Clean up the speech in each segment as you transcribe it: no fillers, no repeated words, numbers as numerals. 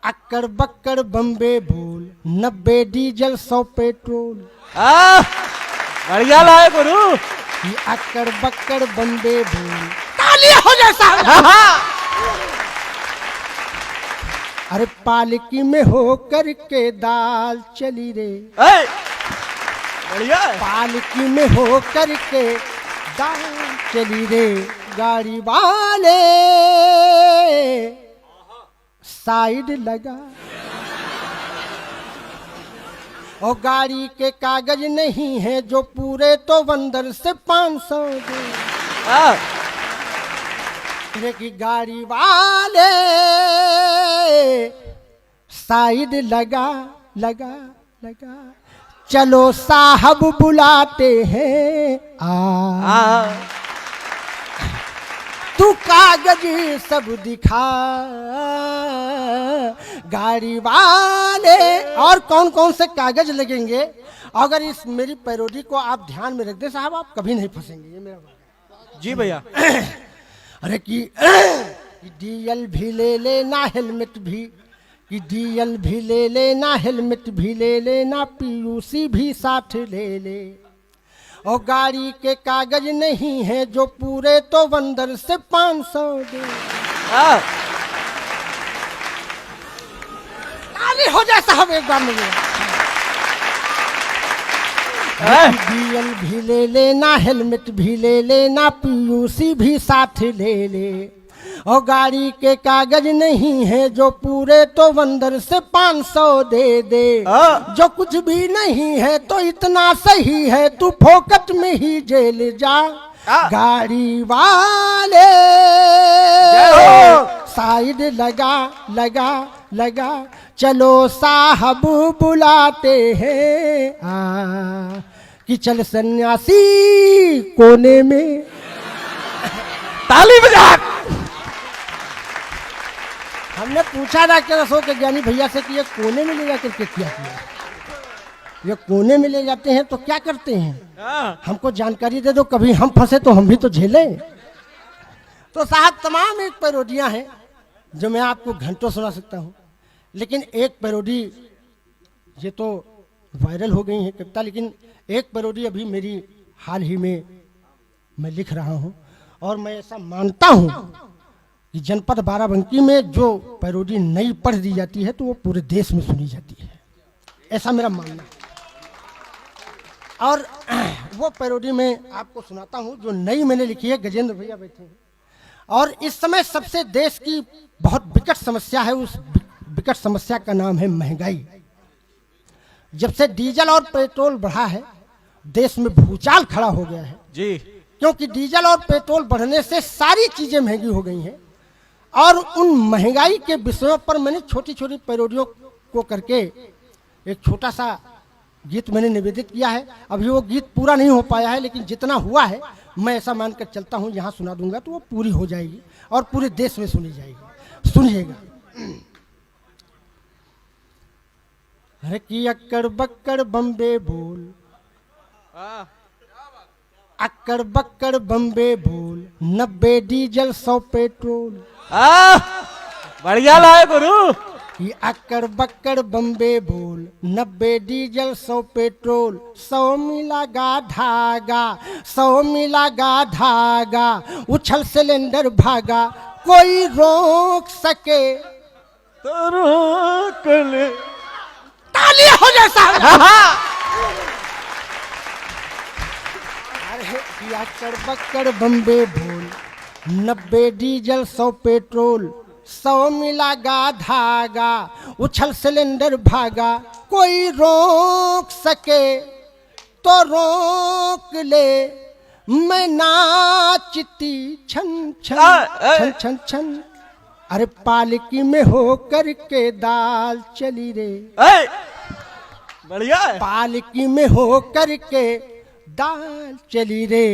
अक्कड़ बक्कड़ बम्बे भूल 90 diesel 100 petrol. बढ़िया लाए गुरु। ये अक्कड़ बक्कड़ बम्बे भूल ताली हो जैसा। अरे पालकी में हो करके दाल चली रे। बढ़िया। पालकी में हो करके दाल चली रे। गाड़ी वाले साइड लगा और गाड़ी के कागज नहीं है जो पूरे तो बंदर से 500 दे की गाड़ी वाले साइड लगा लगा लगा। चलो साहब बुलाते हैं तू कागज सब दिखा। गाड़ी वाले और कौन कौन से कागज लगेंगे अगर इस मेरी पैरोडी को आप ध्यान में रख दे साहब, आप कभी नहीं फंसेंगे। ये मेरा जी भैया। अरे कि डीएल भी ले लेना, हेलमेट भी कि डीएल भी ले लेना, हेलमेट भी ले लेना, पीयूसी भी साथ ले ले। और गाड़ी के कागज नहीं है जो पूरे तो बंदर से 500 दे। ताली हो जाए साहब एक बार में। डीएल भी ले लेना, हेलमेट भी ले लेना, पीयूसी भी साथ ले ले। और गाड़ी के कागज नहीं है जो पूरे तो बंदर से 500 दे दे। जो कुछ भी नहीं है तो इतना सही है, तू फोकट में ही जेल जा। गाड़ी वाले साइड लगा लगा लगा। चलो साहब बुलाते हैं कि चल सन्यासी कोने में। ताली बजा। हमने पूछा था कि अशोक के ज्ञानी भैया से कि ये कोने में ले जाकर के क्या किया। ये कोने में ले जाते हैं तो क्या करते हैं, हमको जानकारी दे दो, कभी हम फंसे तो हम भी तो झेलें। तो साहब तमाम एक पैरोडियां हैं जो मैं आपको घंटों सुना सकता हूँ, लेकिन एक पैरोडी ये तो वायरल हो गई है कविता, लेकिन एक पैरोडी अभी मेरी हाल ही में मैं लिख रहा हूँ। और मैं ऐसा मानता हूँ कि जनपद बाराबंकी में जो पैरोडी नई पढ़ दी जाती है तो वो पूरे देश में सुनी जाती है, ऐसा मेरा मानना है। और वो पैरोडी मैं आपको सुनाता हूँ जो नई मैंने लिखी है। गजेंद्र भैया बैठे हैं और इस समय सबसे देश की बहुत विकट समस्या है, उस विकट समस्या का नाम है महंगाई। जब से डीजल और पेट्रोल बढ़ा है देश में भूचाल खड़ा हो गया है जी, क्योंकि डीजल और पेट्रोल बढ़ने से सारी चीजें महंगी हो गई हैं। और उन महंगाई के विषयों पर मैंने छोटी छोटी पैरोडियों को करके एक छोटा सा गीत मैंने निवेदित किया है। अभी वो गीत पूरा नहीं हो पाया है, लेकिन जितना हुआ है मैं ऐसा मानकर चलता हूँ यहाँ सुना दूंगा तो वो पूरी हो जाएगी और पूरे देश में सुनी जाएगी। सुनिएगा। अरे कि अक्कड़ बक्कड़ बम्बे बोल, अक्कड़ बक्कड़ बम्बे बोल, 90 डीजल 100 पेट्रोल। बढ़िया लाए गुरु। ये अक्कड़ बक्कड़ बम्बे बोल, 90 डीजल 100 पेट्रोल। 100 मिला गा धागा, 100 मिला गा धागा, उछल सिलेंडर भागा, कोई रोक सके तो रोक ले। ताली हो जैसा। अरे अक्कड़ बक्कड़ बम्बे बोल, 90 डीजल 100 पेट्रोल। 100 मिला गा धागा, उछल सिलेंडर भागा, कोई रोक सके तो रोक ले। मैं नाचती छन छन छन छन छन। अरे पालकी में हो करके दाल चली रे। बढ़िया। पालकी में हो करके दाल चली रे,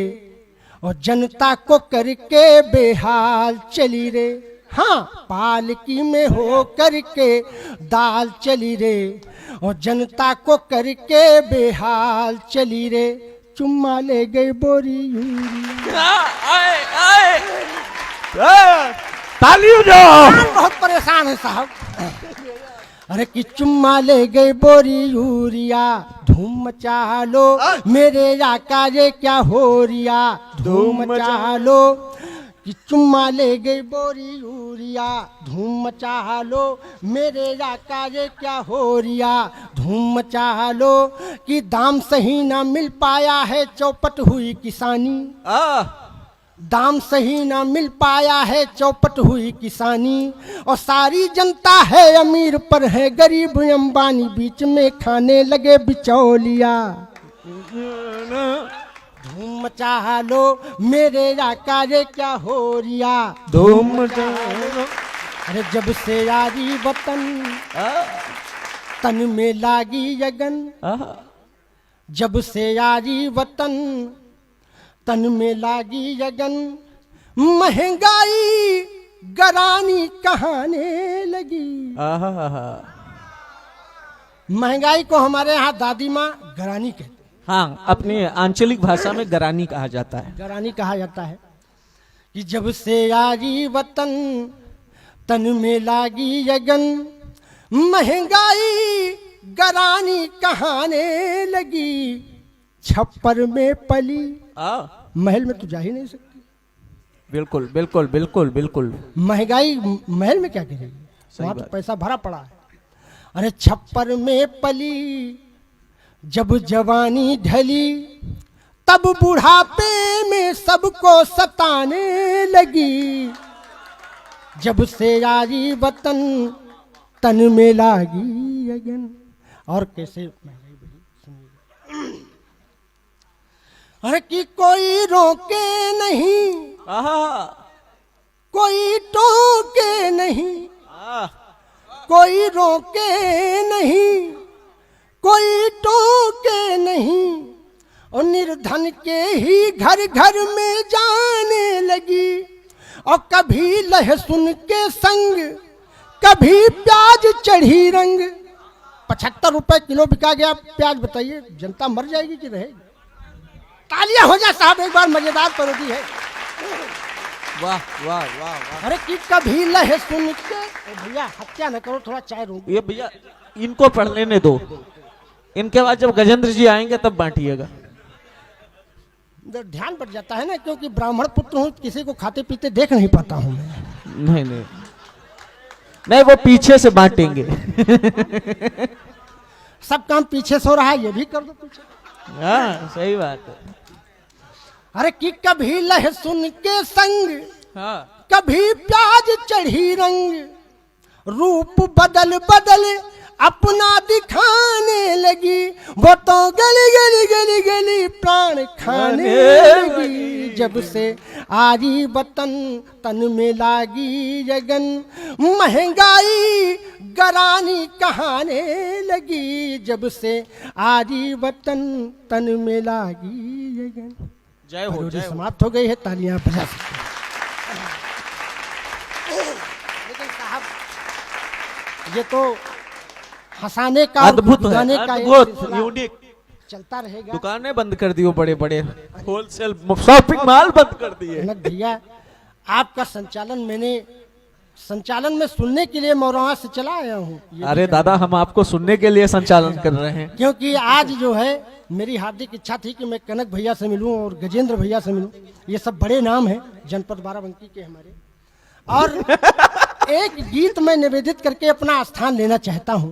और जनता को करके बेहाल चली रे। हाँ, पालकी में हो करके दाल चली रे, और जनता को करके बेहाल चली रे। चुम्मा ले गए बोरी यूरिया। ताली बजाओ। किसान बहुत परेशान है साहब। अरे कि चुम्मा ले गए बोरी यूरिया, धूम मचा लो मेरे आका ये क्या हो रिया, धूम मचा लो। कि चुम्मा ले गई बोरी यूरिया, धूम मचा लो मेरे आका ये क्या हो रिया, धूम मचा लो। कि दाम सही ना मिल पाया है, चौपट हुई किसानी, दाम सही ना मिल पाया है, चौपट हुई किसानी। और सारी जनता है अमीर पर है गरीब अंबानी, बीच में खाने लगे बिचौलिया। धूम मचा लो मेरे आका ये क्या हो रिया, धूम मचा लो। अरे जब से यारी वतन तन में लागी यगन, जब से यारी वतन तन में लागी यगन, महंगाई गरानी कहाने लगी। महंगाई को हमारे यहाँ दादी माँ गरानी कहते हैं। हाँ, अपनी आंचलिक भाषा में गरानी कहा जाता है। गरानी कहा जाता है। कि जब से यारी वतन तन में लागी यगन, महंगाई गरानी कहाने लगी। छप्पर में पली, महल में तो जा ही नहीं सकती। बिल्कुल बिल्कुल बिल्कुल बिल्कुल। महंगाई महल में क्या करेगी, वहां तो पैसा भरा पड़ा है। अरे छप्पर में पली जब जवानी ढली, तब बुढ़ापे में सबको सताने लगी। जब से यारी वतन तन में लागी यगन। और कैसे महंगाई बढ़ी सुनिए। अरे कि कोई रोके नहीं, कोई टोके नहीं, कोई रोके नहीं, कोई टोके नहीं। और निर्धन के ही घर घर में जाने लगी। और कभी लहसुन के संग कभी प्याज चढ़ी रंग। 75 रुपए किलो बिका गया प्याज, बताइए जनता मर जाएगी कि रहेगी। तालियां हो जाए साहब, एक बार मजेदार पैरोडी है। वाह वाह वाह वाह। अरे कि कभी लहसुन के, भैया हत्या न करो, थोड़ा चाय रो। ये भैया इनको पढ़ लेने दो, इनके बाद जब गजेंद्र जी आएंगे तब बांटिएगा। ध्यान बढ़ जाता है ना, क्योंकि ब्राह्मण पुत्र हूँ, किसी को खाते पीते देख नहीं पाता हूँ मैं। नहीं नहीं नहीं, वो पीछे से बांटेंगे। सब काम पीछे से हो रहा है, ये भी कर दो पीछे। हाँ सही बात है। अरे कि कभी लहसुन के संग हाँ, कभी प्याज चढ़ी रंग। रूप बदल बदल अपना दिखाने लगी। वो तो गली गली गली गली प्राण खाने लगी। जब से आरी वतन तन में लागी यगन, महंगाई गरानी कहाने लगी। जब से आरी वतन तन में लागी यगन। जय हो, जय हो। समाप्त हो गई है, तालियां बजा सकते हैं। लेकिन साहब ये तो हंसाने का, अद्भुत है, गाने का अद्भुत, यूनिक चलता रहेगा। दुकानें बंद कर दी हो, बड़े बड़े होलसेल शॉपिंग मॉल बंद कर दिए। भैया आपका संचालन में सुनने के लिए मौरवा से चला आया हूँ। अरे दादा, हम आपको सुनने के लिए संचालन कर रहे हैं। क्योंकि आज जो है मेरी हार्दिक इच्छा थी कि मैं कनक भैया से मिलूं और गजेंद्र भैया से मिलूं। ये सब बड़े नाम हैं जनपद बाराबंकी के हमारे। और एक गीत मैं निवेदित करके अपना स्थान लेना चाहता हूं,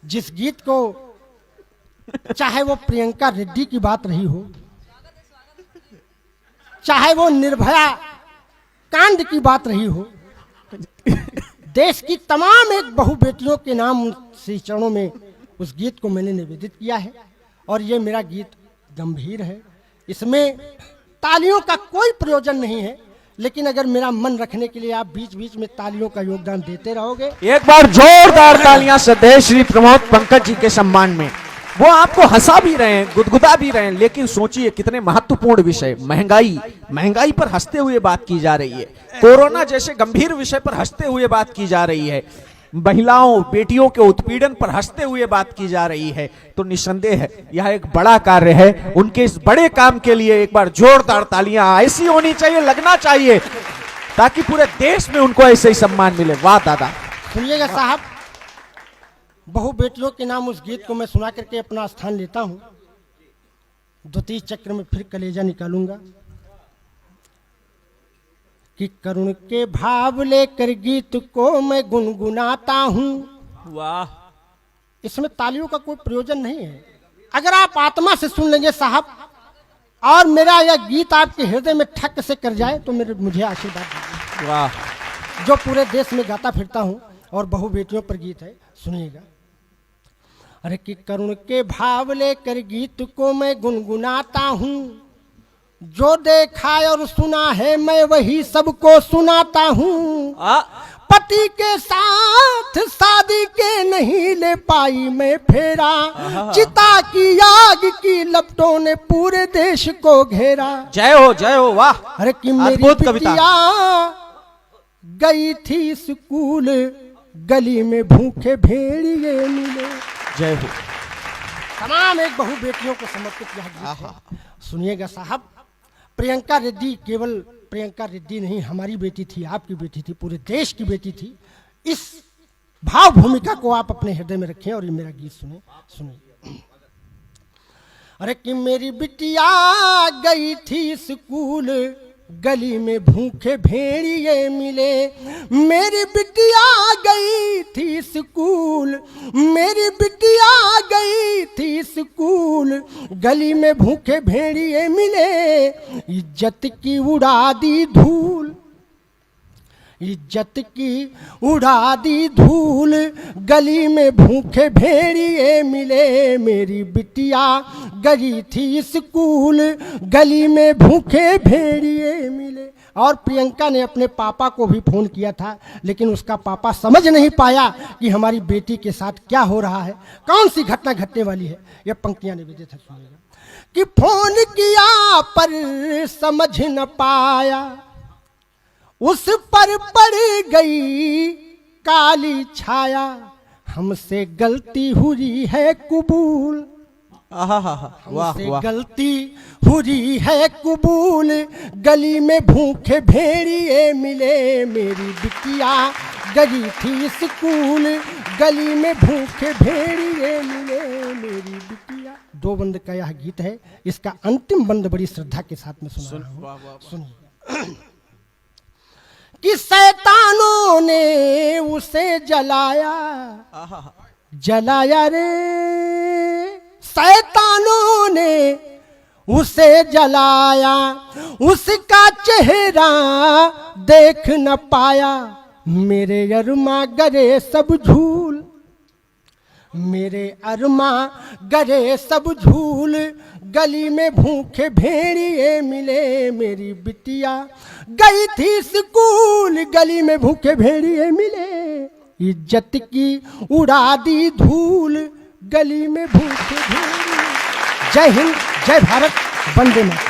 जिस गीत को चाहे वो प्रियंका रेड्डी की बात रही हो, चाहे वो निर्भया कांड की बात रही हो, देश की तमाम एक बहु बेटियों के नाम श्री चरणों में उस गीत को मैंने निवेदित किया है। और ये मेरा गीत गंभीर है, इसमें तालियों का कोई प्रयोजन नहीं है। लेकिन अगर मेरा मन रखने के लिए आप बीच बीच में तालियों का योगदान देते रहोगे। एक बार जोरदार तालियां सदैव श्री प्रमोद पंकज जी के सम्मान में। वो आपको हंसा भी रहे हैं, गुदगुदा भी रहे हैं, लेकिन सोचिए कितने महत्वपूर्ण विषय, महंगाई पर हंसते हुए बात की जा रही है। कोरोना जैसे गंभीर विषय पर हंसते हुए बात की जा रही है। महिलाओं बेटियों के उत्पीड़न पर हंसते हुए बात की जा रही है। तो निस्संदेह है यह एक बड़ा कार्य है। उनके इस बड़े काम के लिए एक बार जोरदार तालियां ऐसी होनी चाहिए, लगना चाहिए ताकि पूरे देश में उनको ऐसे ही सम्मान मिले। वाह दादा। सुनिएगा साहब, बहु बेटियों के नाम उस गीत को मैं सुना करके अपना स्थान लेता हूं। द्वितीय चक्र में फिर कलेजा निकालूंगा कि करुण के भाव लेकर गीत को मैं गुनगुनाता हूं। वाह, इसमें तालियों का कोई प्रयोजन नहीं है। अगर आप आत्मा से सुन लेंगे साहब और मेरा यह गीत आपके हृदय में ठक से कर जाए तो मुझे आशीर्वाद दीजिए। वाह। जो पूरे देश में गाता फिरता हूं और बहु बेटियों पर गीत है, सुनिएगा। अरे कि करुण के भाव लेकर गीत को मैं गुनगुनाता हूं, जो देखा और सुना है मैं वही सबको सुनाता हूं। पति के साथ शादी के नहीं ले पाई मैं फेरा, चिता की आग की लपटों ने पूरे देश को घेरा। जय हो। वाह। अरे कि मेरी बिटिया गई थी स्कूल, गली में भूखे भेड़िए मिले। जय हो। तमाम एक बहु बेटियों को समर्पित यह गीत है। सुनिएगा साहब, प्रियंका रेड्डी केवल प्रियंका रेड्डी नहीं, हमारी बेटी थी, आपकी बेटी थी, पूरे देश की बेटी थी। इस भाव भूमिका को आप अपने हृदय में रखें और ये मेरा गीत सुनिए। अरे कि मेरी बिटिया गई थी स्कूल, गली में भूखे भेड़िए मिले। मेरी बिटिया गई थी स्कूल, मेरी बिटिया गई थी स्कूल, गली में भूखे भेड़िए मिले। इज्जत की उड़ा दी धूल, इज्जत की उड़ा दी धूल, गली में भूखे भेड़िए मिले। मेरी बिटिया गई थी स्कूल, गली में भूखे भेड़िए मिले। और प्रियंका ने अपने पापा को भी फोन किया था, लेकिन उसका पापा समझ नहीं पाया कि हमारी बेटी के साथ क्या हो रहा है, कौन सी घटना घटने वाली है। यह पंक्तियां निवेदित है, सुनिएगा। कि फोन किया पर समझ न पाया, उस पर पड़ गई काली छाया, हमसे गलती हुई है कबूल। हमसे गलती हुई है कबूल, गली में भूखे भेड़िए मिले। मेरी बिटिया गई थी स्कूल, गली में भूखे भेड़िए मिले। मेरी बिटिया। दो बंद का यह गीत है। इसका अंतिम बंद बड़ी श्रद्धा के साथ में सुनिए। कि शैतानों ने उसे जलाया, जलाया रे, शैतानों ने उसे जलाया, उसका चेहरा देख न पाया। मेरे अरमा गरे सब झूल, मेरे अरमा गरे सब झूल, गली में भूखे भेड़िए मिले। मेरी बिटिया गई थी स्कूल, गली में भूखे भेड़िए मिले। इज्जत की उड़ा दी धूल, गली में भूखे भेड़िए। जय हिंद, जय भारत, वंदे मातरम।